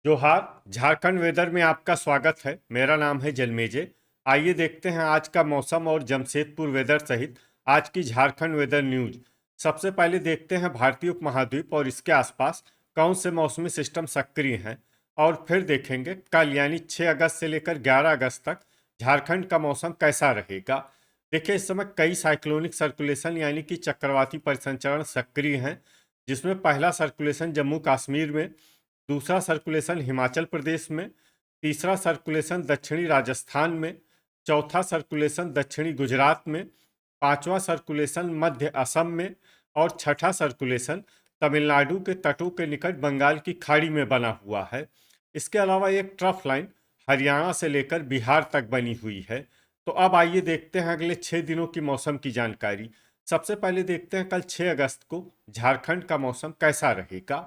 जोहार। झारखंड वेदर में आपका स्वागत है। मेरा नाम है जलमेजे। आइए देखते हैं आज का मौसम और जमशेदपुर वेदर सहित आज की झारखंड वेदर न्यूज। सबसे पहले देखते हैं भारतीय उपमहाद्वीप और इसके आसपास कौन से मौसमी सिस्टम सक्रिय हैं, और फिर देखेंगे कल यानी 6 अगस्त से लेकर 11 अगस्त तक झारखंड का मौसम कैसा रहेगा। देखिए, इस समय कई साइक्लोनिक सर्कुलेशन यानी कि चक्रवाती परिसंचरण सक्रिय हैं, जिसमें पहला सर्कुलेशन जम्मू कश्मीर में, दूसरा सर्कुलेशन हिमाचल प्रदेश में, तीसरा सर्कुलेशन दक्षिणी राजस्थान में, चौथा सर्कुलेशन दक्षिणी गुजरात में, पांचवा सर्कुलेशन मध्य असम में और छठा सर्कुलेशन तमिलनाडु के तटों के निकट बंगाल की खाड़ी में बना हुआ है। इसके अलावा एक ट्रफ लाइन हरियाणा से लेकर बिहार तक बनी हुई है। तो अब आइए देखते हैं अगले 6 दिनों की मौसम की जानकारी। सबसे पहले देखते हैं कल 6 अगस्त को झारखंड का मौसम कैसा रहेगा।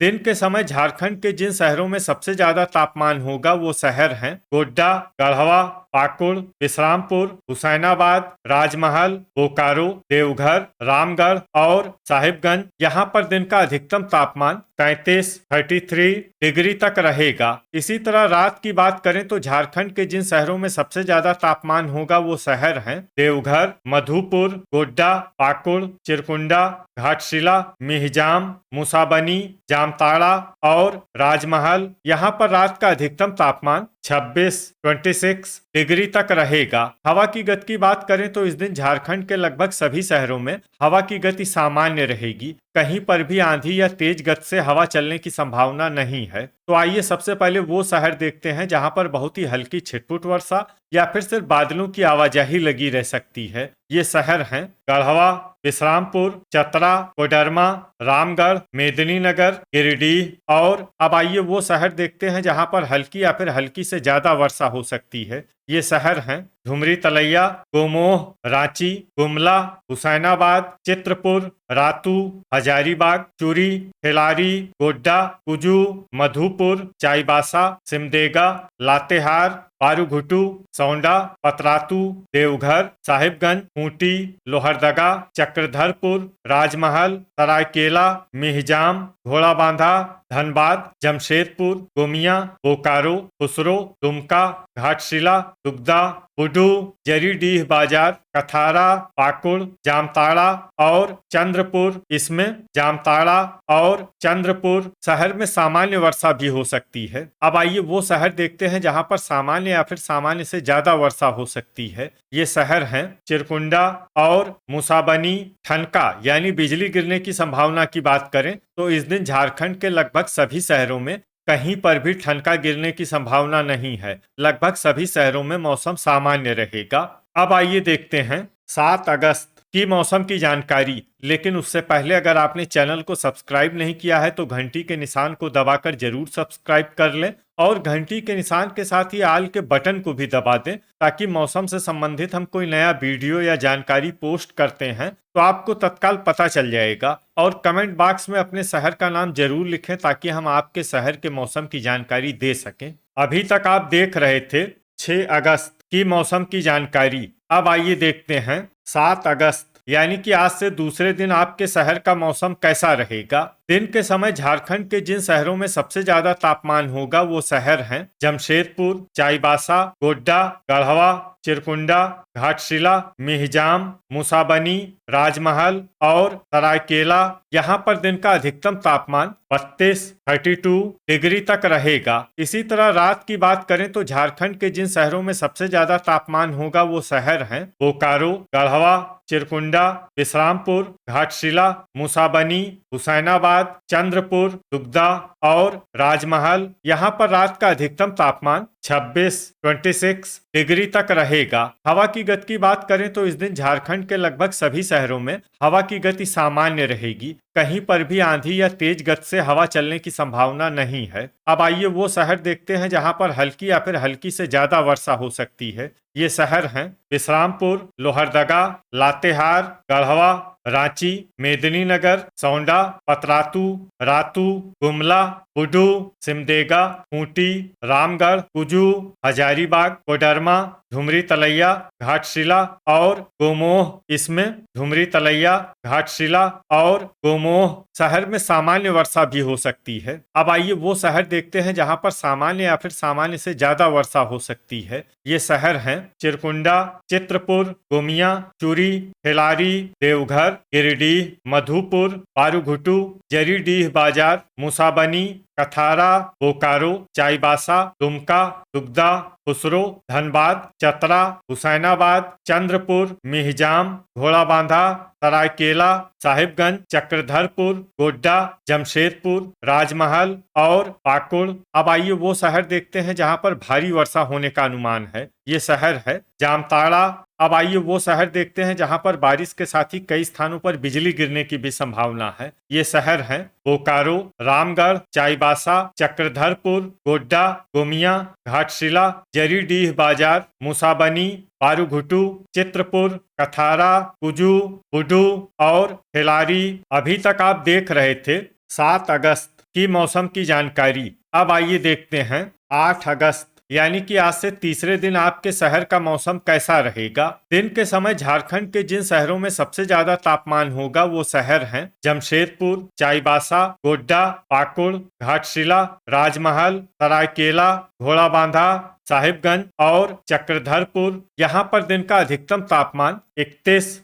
दिन के समय झारखंड के जिन शहरों में सबसे ज्यादा तापमान होगा वो शहर हैं गोड्डा, गढ़वा, पाकुड़, विश्रामपुर, हुसैनाबाद, राजमहल, बोकारो, देवघर, रामगढ़ और साहिबगंज। यहाँ पर दिन का अधिकतम तापमान 33 डिग्री तक रहेगा। इसी तरह रात की बात करें तो झारखंड के जिन शहरों में सबसे ज्यादा तापमान होगा वो शहर हैं देवघर, मधुपुर, गोड्डा, पाकुड़, चिरकुंडा, घाटशिला, मिहिजाम, मुसाबनी, जामताड़ा और राजमहल। यहाँ पर रात का अधिकतम तापमान 26 डिग्री तक रहेगा। हवा की गति की बात करें तो इस दिन झारखंड के लगभग सभी शहरों में हवा की गति सामान्य रहेगी। कहीं पर भी आंधी या तेज गति से हवा चलने की संभावना नहीं है। तो आइए सबसे पहले वो शहर देखते हैं जहां पर बहुत ही हल्की छिटपुट वर्षा या फिर सिर्फ बादलों की आवाजाही लगी रह सकती है। ये शहर हैं गढ़वा, विश्रामपुर, चतरा, कोडरमा, रामगढ़, मेदिनीनगर, गिरिडीह। और अब आइए वो शहर देखते हैं जहां पर हल्की या फिर हल्की से ज्यादा वर्षा हो सकती है। ये शहर हैं धुमरी तलैया, गोमोह, रांची, गुमला, हुसैनाबाद, चित्रपुर, रातू, हजारीबाग, चूरी, खिलारी, गोड्डा, कुजू, मधुपुर, चाईबासा, सिमडेगा, लातेहार, पारूघुटू, सौंडा, पतरातू, देवघर, साहिबगंज, खूंटी, लोहरदगा, चक्रधरपुर, राजमहल, सरायकेला, मिहिजाम, घोड़ाबांधा, धनबाद, जमशेदपुर, गोमिया, बोकारो, खुसरो, दुमका, घाटशिला, दुगदा, बुडू, जरीडीह बाजार, कथारा, पाकुड़, जामताड़ा और चंद्रपुर। इसमें जामताड़ा और चंद्रपुर शहर में सामान्य वर्षा भी हो सकती है। अब आइए वो शहर देखते हैं जहां पर सामान्य या फिर सामान्य से ज्यादा वर्षा हो सकती है। ये शहर हैं चिरकुंडा और मुसाबनी। ठनका यानी बिजली गिरने की संभावना की बात करें तो इस दिन झारखंड के लगभग सभी शहरों में कहीं पर भी ठनका गिरने की संभावना नहीं है। लगभग सभी शहरों में मौसम सामान्य रहेगा। अब आइए देखते हैं 7 अगस्त की मौसम की जानकारी। लेकिन उससे पहले अगर आपने चैनल को सब्सक्राइब नहीं किया है तो घंटी के निशान को दबाकर जरूर सब्सक्राइब कर लें और घंटी के निशान के साथ ही आल के बटन को भी दबा दें, ताकि मौसम से संबंधित हम कोई नया वीडियो या जानकारी पोस्ट करते हैं तो आपको तत्काल पता चल जाएगा। और कमेंट बॉक्स में अपने शहर का नाम जरूर लिखें ताकि हम आपके शहर के मौसम की जानकारी दे सकें। अभी तक आप देख रहे थे 6 अगस्त की मौसम की जानकारी। अब आइए देखते हैं 7 अगस्त यानी कि आज से दूसरे दिन आपके शहर का मौसम कैसा रहेगा। दिन के समय झारखंड के जिन शहरों में सबसे ज्यादा तापमान होगा वो शहर हैं जमशेदपुर, चाईबासा, गोड्डा, गढ़वा, चिरकुंडा, घाटशिला, मिहिजाम, मुसाबनी, राजमहल और सरायकेला। यहाँ पर दिन का अधिकतम तापमान 32 डिग्री तक रहेगा। इसी तरह रात की बात करें तो झारखंड के जिन शहरों में सबसे ज्यादा तापमान होगा वो शहर हैं बोकारो, गढ़वा, चिरकुंडा, विश्रामपुर, घाटशिला, मुसाबनी, हुसैनाबाद, चंद्रपुर, दुगदा और राजमहल। यहाँ पर रात का अधिकतम तापमान 26 डिग्री तक रहेगा। हवा की गति की बात करें तो इस दिन झारखंड के लगभग सभी शहरों में हवा की गति सामान्य रहेगी। कहीं पर भी आंधी या तेज गति से हवा चलने की संभावना नहीं है। अब आइए वो शहर देखते हैं जहां पर हल्की या फिर हल्की से ज्यादा वर्षा हो सकती है। ये शहर हैं विश्रामपुर, लोहरदगा, लातेहार, गढ़वा, रांची, मेदिनीनगर, सौंडा, पतरातू, रातू, गुमला, बुडू, सिमडेगा, खूंटी, रामगढ़, कुजू, हजारीबाग, कोडरमा, धुमरी तलैया, घाटशिला और गोमोह। इसमें धुमरी तलैया, घाटशिला और गोमोह शहर में सामान्य वर्षा भी हो सकती है। अब आइए वो शहर देखते हैं जहां पर सामान्य या फिर सामान्य से ज्यादा वर्षा हो सकती है। ये शहर हैं चिरकुंडा, चित्रपुर, गोमिया, चूरी, हेलारी, देवघर, गिरिडीह, मधुपुर, पारूघुटू, जरीडीह बाजार, मुसाबनी, कथारा, बोकारो, चाईबासा, दुमका, दुगदा, खुसरो, धनबाद, चतरा, हुसैनाबाद, चंद्रपुर, मिहिजाम, घोड़ाबांधा, सरायकेला, साहिबगंज, चक्रधरपुर, गोड्डा, जमशेदपुर, राजमहल और पाकुड़। अब आइए वो शहर देखते हैं जहां पर भारी वर्षा होने का अनुमान है। ये शहर है जामताड़ा। अब आइए वो शहर देखते हैं जहां पर बारिश के साथ ही कई स्थानों पर बिजली गिरने की भी संभावना है। ये शहर हैं बोकारो, रामगढ़, चाईबासा, चक्रधरपुर, गोड्डा, गोमिया, घाटशिला, जरीडीह बाजार, मुसाबनी, पारूघुटू, चित्रपुर, कथारा, कुजू, बुडू और हेलारी। अभी तक आप देख रहे थे 7 अगस्त की मौसम की जानकारी। अब आइए देखते हैं 8 अगस्त यानी कि आज से तीसरे दिन आपके शहर का मौसम कैसा रहेगा। दिन के समय झारखंड के जिन शहरों में सबसे ज्यादा तापमान होगा वो शहर हैं जमशेदपुर, चाईबासा, गोड्डा, पाकुड़, घाटशिला, राजमहल, सरायकेला, घोड़ाबांधा, साहिबगंज और चक्रधरपुर। यहाँ पर दिन का अधिकतम तापमान 31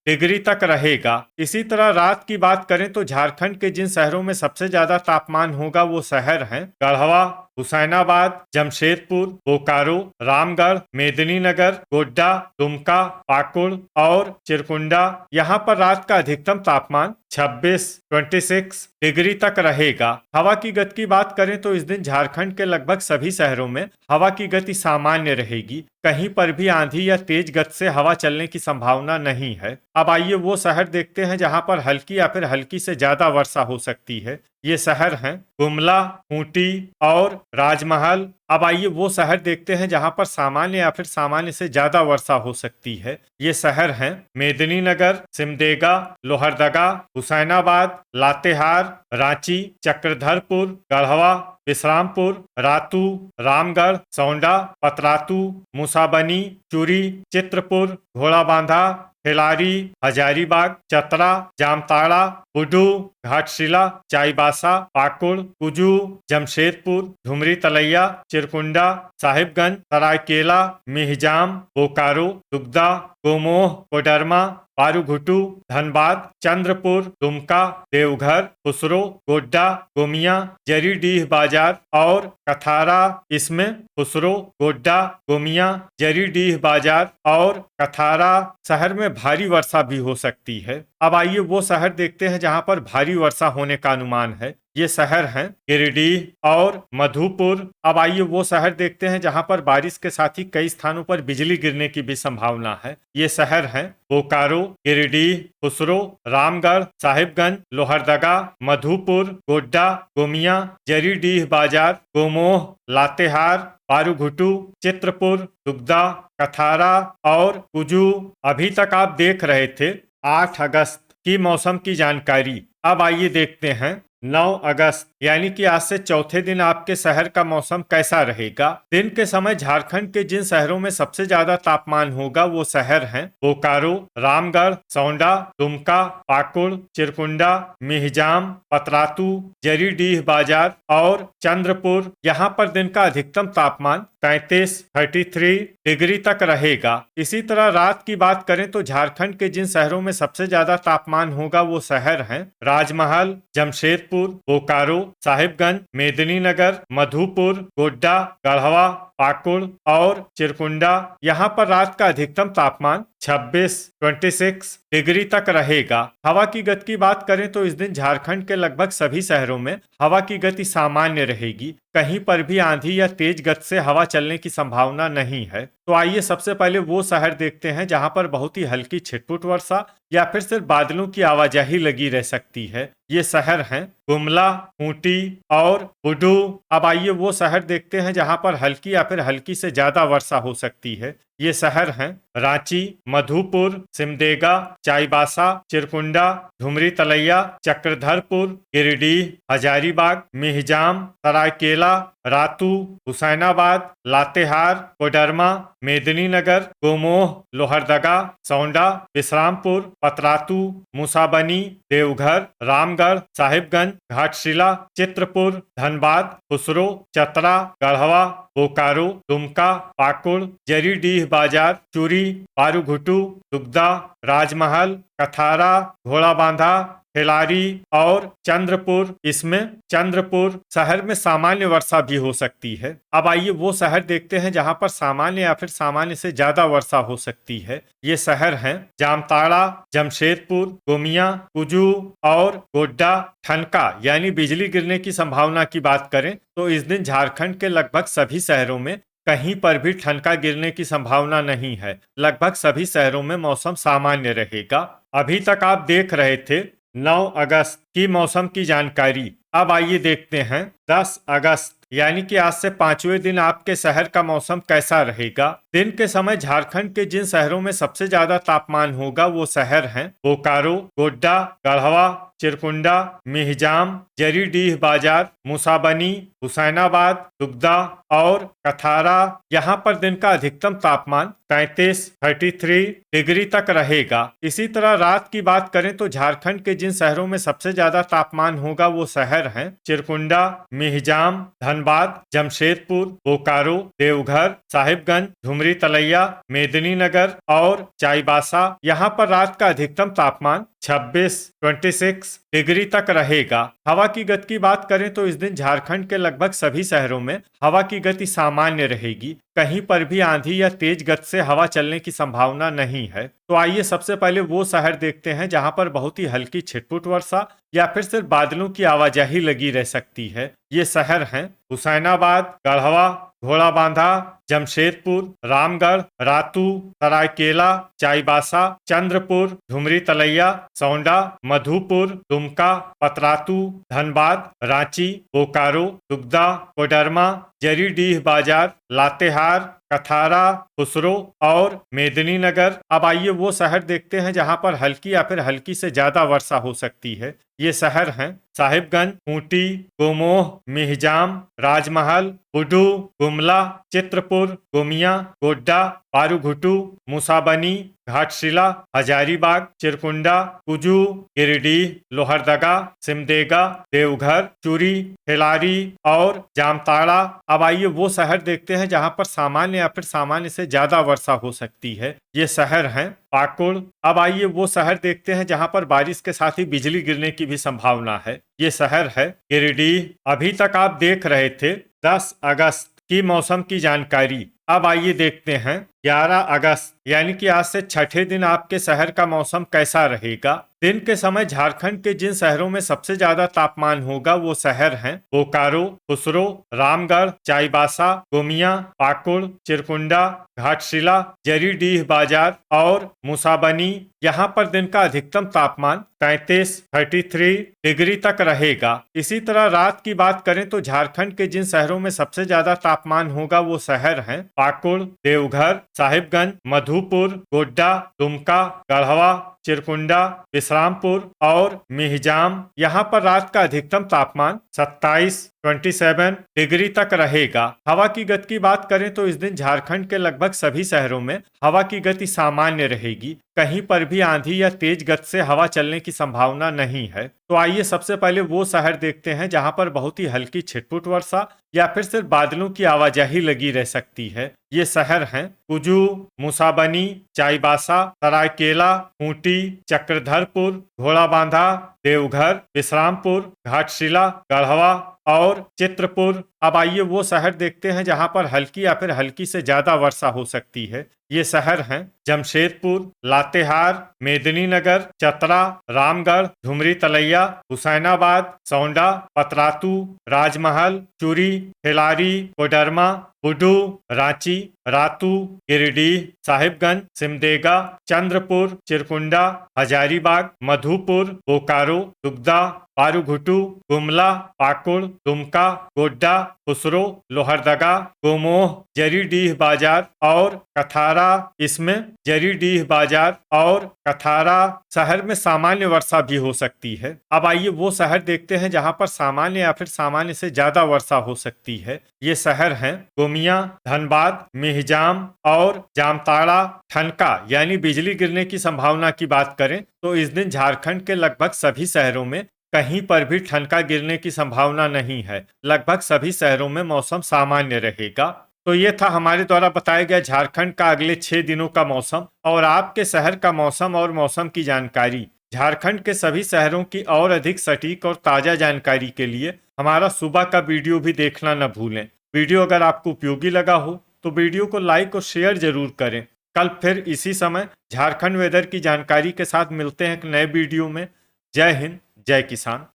डिग्री तक रहेगा। इसी तरह रात की बात करें तो झारखंड के जिन शहरों में सबसे ज्यादा तापमान होगा वो शहर हैं गढ़वा, हुसैनाबाद, जमशेदपुर, बोकारो, रामगढ़, मेदिनीनगर, गोड्डा, दुमका, पाकुड़ और चिरकुंडा। यहाँ पर रात का अधिकतम तापमान 26 डिग्री तक रहेगा। हवा की गति की बात करें तो इस दिन झारखंड के लगभग सभी शहरों में हवा की गति सामान्य रहेगी। कहीं पर भी आंधी या तेज गति से हवा चलने की संभावना नहीं है। अब आइए वो शहर देखते हैं जहां पर हल्की या फिर हल्की से ज्यादा वर्षा हो सकती है। ये शहर हैं गुमला, खूंटी और राजमहल। अब आइए वो शहर देखते हैं जहां पर सामान्य या फिर सामान्य से ज्यादा वर्षा हो सकती है। ये शहर हैं मेदिनीनगर, सिमडेगा, लोहरदगा, हुसैनाबाद, लातेहार, रांची, चक्रधरपुर, गढ़वा, विश्रामपुर, रातू, रामगढ़, सौंडा, पतरातू, मुसाबनी, चूरी, चित्रपुर, घोड़ाबांधा, हेलारी, हजारीबाग, चतरा, जामताड़ा, बुडू, घाटशिला, चाईबासा, पाकुड़, कुजू, जमशेदपुर, धुमरी तलैया, चिरकुंडा, साहिबगंज, सरायकेला, मिहिजाम, बोकारो, दुगदा, गोमोह, कोडरमा, पारूघुटू, धनबाद, चंद्रपुर, दुमका, देवघर, खुसरो, गोड्डा, गोमिया, जरीडीह बाजार और कथारा। इसमें खुसरो, गोड्डा, गोमिया, जरीडीह बाजार और कथारा शहर में भारी वर्षा भी हो सकती है। अब आइए वो शहर देखते हैं जहां पर भारी वर्षा होने का अनुमान है। ये शहर हैं गिरिडीह और मधुपुर। अब आइए वो शहर देखते हैं जहां पर बारिश के साथ ही कई स्थानों पर बिजली गिरने की भी संभावना है। ये शहर हैं बोकारो, गिरिडीह, खुसरो, रामगढ़, साहिबगंज, लोहरदगा, मधुपुर, गोड्डा, गोमिया, जरीडीह बाजार, गोमोह, लातेहार, पारूघुटू, चित्रपुर, दुगदा, कथारा और कुजू। अभी तक आप देख रहे थे 8 अगस्त की मौसम की जानकारी। अब आइए देखते हैं 9 अगस्त यानी कि आज से चौथे दिन आपके शहर का मौसम कैसा रहेगा। दिन के समय झारखंड के जिन शहरों में सबसे ज्यादा तापमान होगा वो शहर हैं बोकारो, रामगढ़, सौंडा, दुमका, पाकुड़, चिरकुंडा, मिहिजाम, पतरातू, जरीडीह बाजार और चंद्रपुर। यहाँ पर दिन का अधिकतम तापमान 33 डिग्री तक रहेगा। इसी तरह रात की बात करें तो झारखंड के जिन शहरों में सबसे ज्यादा तापमान होगा वो शहर हैं राजमहल, जमशेदपुर, बोकारो, साहिबगंज, मेदिनीनगर, मधुपुर, गोड्डा, गढ़वा, पाकुड़ और चिरकुंडा। यहाँ पर रात का अधिकतम तापमान 26 डिग्री तक रहेगा। हवा की गति की बात करें तो इस दिन झारखंड के लगभग सभी शहरों में हवा की गति सामान्य रहेगी। कहीं पर भी आंधी या तेज गति से हवा चलने की संभावना नहीं है। तो आइए सबसे पहले वो शहर देखते हैं जहां पर बहुत ही हल्की छिटपुट वर्षा या फिर सिर्फ बादलों की आवाजाही लगी रह सकती है। ये शहर हैं गुमला, खूंटी और बुडू। अब आइए वो शहर देखते हैं जहां पर हल्की या फिर हल्की से ज्यादा वर्षा हो सकती है। ये शहर हैं रांची, मधुपुर, सिमडेगा, चाईबासा, चिरकुंडा, धुमरी तलैया, चक्रधरपुर, गिरिडीह, हजारीबाग, मिहिजाम, सरायकेला, रातू, हुसैनाबाद, लातेहार, कोडरमा, मेदिनीनगर, गोमोह, लोहरदगा, सौंडा, विश्रामपुर, पतरातू, मूसाबनी, देवघर, रामगढ़, साहिबगंज, घाटशिला, चित्रपुर, धनबाद, खुसरो, चतरा, गढ़वा, बोकारो, दुमका, पाकुड़, जरीडीह बाजार, चूरी, पारूघुटू, दुगदा, राजमहल, कथारा, घोड़ाबांधा, खिलारी और चंद्रपुर। इसमें चंद्रपुर शहर में सामान्य वर्षा भी हो सकती है। अब आइए वो शहर देखते हैं जहां पर सामान्य या फिर सामान्य से ज्यादा वर्षा हो सकती है। ये शहर हैं जामताड़ा, जमशेदपुर, गोमिया, कुजू और गोड्डा। ठनका यानी बिजली गिरने की संभावना की बात करें तो इस दिन झारखंड के लगभग सभी शहरों में कहीं पर भी ठनका गिरने की संभावना नहीं है। लगभग सभी शहरों में मौसम सामान्य रहेगा। अभी तक आप देख रहे थे 9 अगस्त की मौसम की जानकारी। अब आइए देखते हैं 10 अगस्त यानी कि आज से 5वें दिन आपके शहर का मौसम कैसा रहेगा। दिन के समय झारखंड के जिन शहरों में सबसे ज्यादा तापमान होगा वो शहर हैं बोकारो, गोड्डा, गढ़वा, चिरकुंडा, मिहिजाम, जरीडीह बाजार, मूसाबनी, हुसैनाबाद, दुगदा और कथारा। यहाँ पर दिन का अधिकतम तापमान 33 डिग्री तक रहेगा। इसी तरह रात की बात करें तो झारखंड के जिन शहरों में सबसे ज्यादा तापमान होगा वो शहर हैं चिरकुंडा, मिहिजाम, धनबाद, जमशेदपुर, बोकारो, देवघर, साहिबगंज, धुमरी तलैया, मेदिनीनगर और चाईबासा। यहाँ पर रात का अधिकतम तापमान 26 डिग्री तक रहेगा। हवा की गति की बात करें तो इस दिन झारखंड के लगभग सभी शहरों में हवा की गति सामान्य रहेगी। कहीं पर भी आंधी या तेज गति से हवा चलने की संभावना नहीं है। तो आइए सबसे पहले वो शहर देखते हैं जहां पर बहुत ही हल्की छिटपुट वर्षा या फिर सिर्फ बादलों की आवाजाही लगी रह सकती है। ये शहर हैं हुसैनाबाद, गढ़वा, घोड़ाबांधा, जमशेदपुर, रामगढ़, रातू, सरायकेला, चाईबासा, चंद्रपुर, धुमरी तलैया, सौंडा, मधुपुर, दुमका, पतरातू, धनबाद, रांची, बोकारो, दुगदा, कोडरमा, जरीडीह बाजार, लातेहार, कथारा, खुसरो और मेदिनीनगर। अब आइए वो शहर देखते हैं जहां पर हल्की या फिर हल्की से ज्यादा वर्षा हो सकती है। ये शहर हैं साहिबगंज, खूंटी, गोमोह, मिहिजाम, राजमहल, बुडू, गुमला, चित्रपुर, गोमिया, गोड्डा, पारूघुटू, मूसाबनी, घाटशिला, हजारीबाग, चिरकुंडा, कुजू, गिरिडीह, लोहरदगा, सिमडेगा, देवघर, चूरी, खिलारी और जामताड़ा। अब आइए वो शहर देखते हैं जहां पर सामान्य या फिर सामान्य से ज्यादा वर्षा हो सकती है। ये शहर हैं पाकुड़। अब आइए वो शहर देखते हैं जहां पर बारिश के साथ ही बिजली गिरने की भी संभावना है। ये शहर है गिरिडीह। अभी तक आप देख रहे थे 10 अगस्त की मौसम की जानकारी। अब आइए देखते हैं 11 अगस्त यानी कि आज से छठे दिन आपके शहर का मौसम कैसा रहेगा। दिन के समय झारखंड के जिन शहरों में सबसे ज्यादा तापमान होगा वो शहर हैं बोकारो, खुसरो, रामगढ़, चाईबासा, गोमिया, पाकुड़, चिरकुंडा, घाटशिला, जरीडीह बाजार और मूसाबनी। यहाँ पर दिन का अधिकतम तापमान 33 डिग्री तक रहेगा। इसी तरह रात की बात करें तो झारखंड के जिन शहरों में सबसे ज्यादा तापमान होगा वो शहर हैं पाकुड़, देवघर, साहिबगंज, मधुपुर, गोड्डा, दुमका, गढ़वा, चिरकुंडा, विश्रामपुर और मिहिजाम। यहाँ पर रात का अधिकतम तापमान 27 डिग्री तक रहेगा। हवा की गति की बात करें तो इस दिन झारखंड के लगभग सभी शहरों में हवा की गति सामान्य रहेगी। कहीं पर भी आंधी या तेज गति से हवा चलने की संभावना नहीं है। तो आइए सबसे पहले वो शहर देखते हैं जहां पर बहुत ही हल्की छिटपुट वर्षा या फिर सिर्फ बादलों की आवाजाही लगी रह सकती है। ये शहर हैं कुजू, मूसाबनी, चाईबासा, सरायकेला, खूंटी, चक्रधरपुर, घोड़ाबांधा, देवघर, विश्रामपुर, घाटशिला, गढ़वा और चित्रपुर। अब आइए वो शहर देखते हैं जहां पर हल्की या फिर हल्की से ज्यादा वर्षा हो सकती है। ये शहर हैं जमशेदपुर, लातेहार, मेदिनीनगर, चतरा, रामगढ़, धुमरी तलैया, हुसैनाबाद, सौंडा, पतरातू, राजमहल, चूरी, खिलारी, कोडरमा, बुडू, रांची, रातू, गिरिडीह, साहिबगंज, सिमडेगा, चंद्रपुर, चिरकुंडा, हजारीबाग, मधुपुर, बोकारो, दुगदा पारूघुटू, गुमला, पाकुड़, दुमका, गोड्डा, खुसरो, लोहरदगा, गोमोह, जरीडीह बाजार और कथारा। इसमें जरीडीह बाजार और कथारा शहर में सामान्य वर्षा भी हो सकती है। अब आइए वो शहर देखते हैं जहां पर सामान्य या फिर सामान्य से ज्यादा वर्षा हो सकती है। ये शहर हैं गोमिया, धनबाद, मेहजाम और जामताड़ा। ठनका यानी बिजली गिरने की संभावना की बात करें तो इस दिन झारखंड के लगभग सभी शहरों में कहीं पर भी ठनका गिरने की संभावना नहीं है। लगभग सभी शहरों में मौसम सामान्य रहेगा। तो ये था हमारे द्वारा बताया गया झारखंड का अगले 6 दिनों का मौसम और आपके शहर का मौसम और मौसम की जानकारी। झारखंड के सभी शहरों की और अधिक सटीक और ताजा जानकारी के लिए हमारा सुबह का वीडियो भी देखना न भूलें। वीडियो अगर आपको उपयोगी लगा हो तो वीडियो को लाइक और शेयर जरूर करें। कल फिर इसी समय झारखंड वेदर की जानकारी के साथ मिलते हैं एक नए वीडियो में। जय हिंद, जय किसान।